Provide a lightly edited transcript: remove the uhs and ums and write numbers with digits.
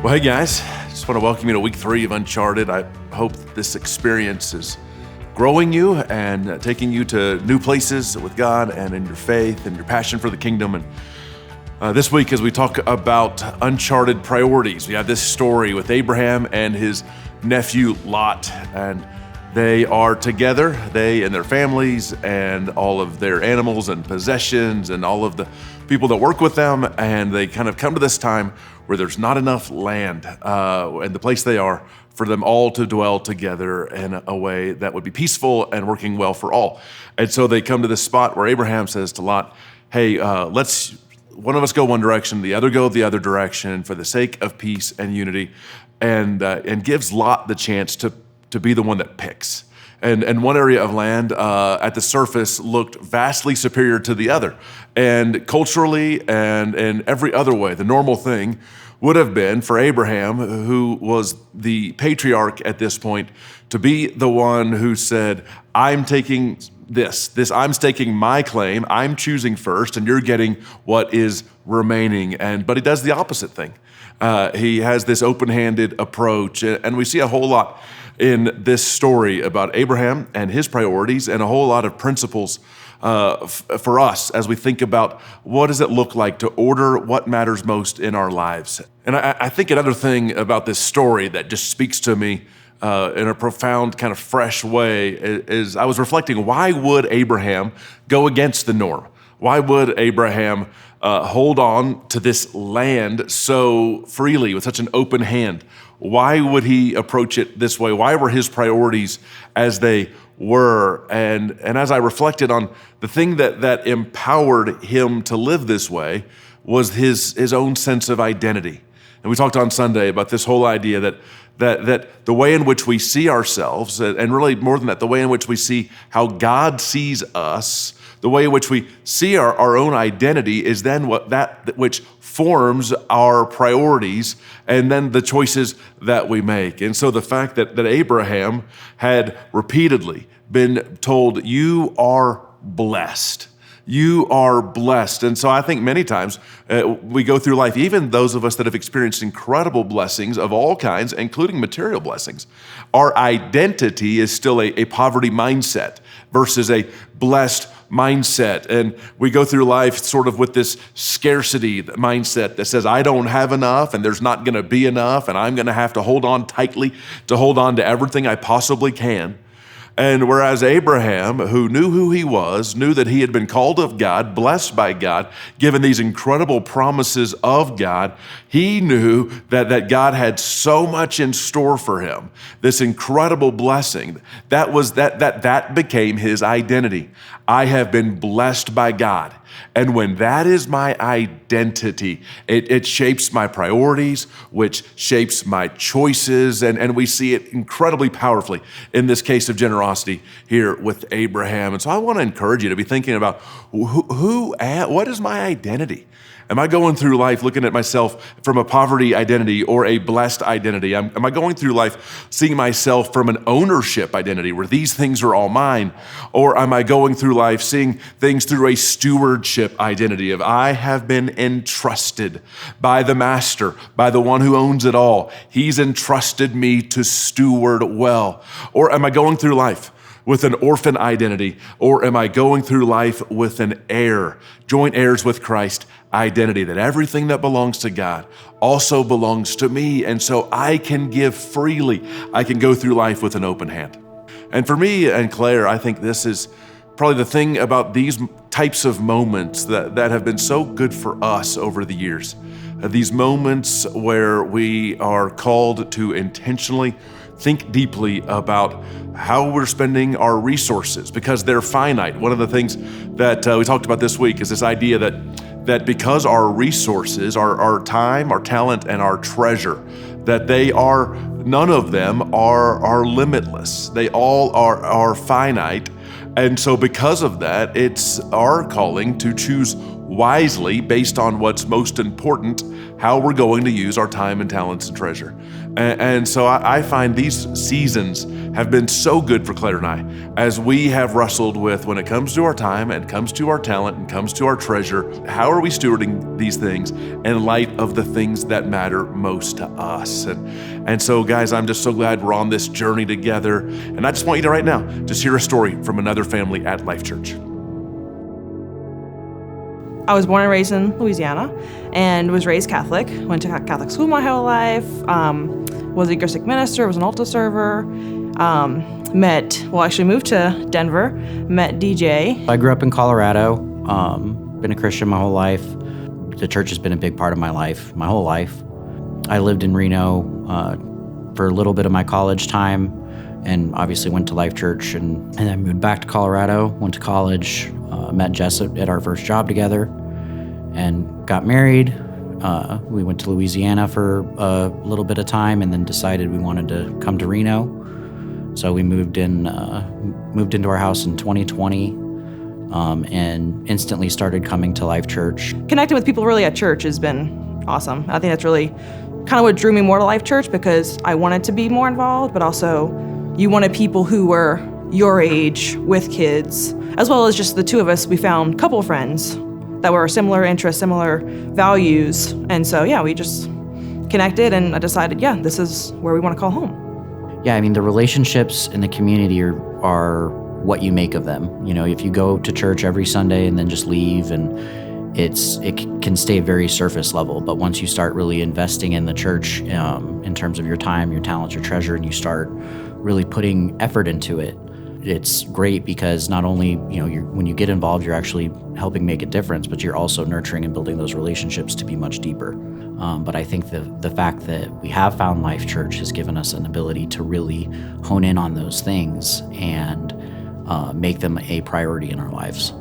Well, hey guys, just want to welcome you to week 3 of Uncharted. I hope this experience is growing you and taking you to new places with God and in your faith and your passion for the kingdom. And this week, as we talk about uncharted priorities, we have this story with Abraham and his nephew Lot, and they are together, they and their families and all of their animals and possessions and all of the people that work with them, and they kind of come to this time where there's not enough land in the place they are for them all to dwell together in a way that would be peaceful and working well for all. And so they come to this spot where Abraham says to Lot, hey, let's one of us go one direction, the other go the other direction for the sake of peace and unity, and gives Lot the chance to be the one that picks. And one area of land at the surface looked vastly superior to the other. And culturally and in every other way, the normal thing would have been for Abraham, who was the patriarch at this point, to be the one who said, I'm taking I'm staking my claim, I'm choosing first, and you're getting what is remaining. But he does the opposite thing. He has this open-handed approach, and we see a whole lot in this story about Abraham and his priorities, and a whole lot of principles for us as we think about what does it look like to order what matters most in our lives. And I think another thing about this story that just speaks to me in a profound kind of fresh way is I was reflecting, why would Abraham go against the norm? Why would Abraham hold on to this land so freely with such an open hand? Why would he approach it this way? Why were his priorities as they were? And as I reflected on the thing that empowered him to live this way was his own sense of identity. And we talked on Sunday about this whole idea that the way in which we see ourselves, and really more than that, the way in which we see how God sees us, the way in which we see our own identity is then which forms our priorities and then the choices that we make. And so the fact that Abraham had repeatedly been told, you are blessed. You are blessed. And so I think many times we go through life, even those of us that have experienced incredible blessings of all kinds, including material blessings, our identity is still a poverty mindset versus a blessed mindset. And we go through life sort of with this scarcity mindset that says, I don't have enough and there's not going to be enough, and I'm going to have to hold on tightly to hold on to everything I possibly can. And whereas Abraham, who knew who he was, knew that he had been called of God, blessed by God, given these incredible promises of God, he knew that God had so much in store for him, this incredible blessing, that became his identity. I have been blessed by God. And when that is my identity, it shapes my priorities, which shapes my choices. And we see it incredibly powerfully in this case of generosity here with Abraham. And so I want to encourage you to be thinking about what is my identity? Am I going through life looking at myself from a poverty identity or a blessed identity? Am I going through life seeing myself from an ownership identity where these things are all mine? Or am I going through life seeing things through a stewardship identity of I have been entrusted by the master, by the one who owns it all. He's entrusted me to steward well. Or am I going through life with an orphan identity? Or am I going through life with an heir, joint heirs with Christ identity, that everything that belongs to God also belongs to me, and so I can give freely. I can go through life with an open hand. And for me and Claire, I think this is probably the thing about these types of moments that have been so good for us over the years. These moments where we are called to intentionally think deeply about how we're spending our resources because they're finite. One of the things that we talked about this week is this idea that because our resources, our time, our talent, and our treasure, that none of them are limitless. They all are finite. And so because of that, it's our calling to choose wisely based on what's most important, how we're going to use our time and talents and treasure. And so I find these seasons have been so good for Claire and I as we have wrestled with, when it comes to our time and comes to our talent and comes to our treasure, how are we stewarding these things in light of the things that matter most to us? And so, guys, I'm just so glad we're on this journey together. And I just want you to right now just hear a story from another family at LifeChurch. I was born and raised in Louisiana and was raised Catholic. Went to Catholic school my whole life. Was a Eucharistic minister, was an altar server. Moved to Denver, met DJ. I grew up in Colorado, been a Christian my whole life. The church has been a big part of my life, my whole life. I lived in Reno for a little bit of my college time and obviously went to LifeChurch and then moved back to Colorado, went to college, met Jess at our first job together and got married. We went to Louisiana for a little bit of time and then decided we wanted to come to Reno. So we moved into our house in 2020 and instantly started coming to LifeChurch. Connecting with people really at church has been awesome. I think that's really kind of what drew me more to LifeChurch, because I wanted to be more involved, but also you wanted people who were your age with kids, as well as just the two of us. We found a couple of friends that were similar interests, similar values. And so, yeah, we just connected and I decided, this is where we want to call home. Yeah, I mean, the relationships in the community are what you make of them. You know, if you go to church every Sunday and then just leave, and it can stay very surface level. But once you start really investing in the church in terms of your time, your talents, your treasure, and you start really putting effort into it, it's great because not only, when you get involved, you're actually helping make a difference, but you're also nurturing and building those relationships to be much deeper. But I think the fact that we have found LifeChurch has given us an ability to really hone in on those things and make them a priority in our lives.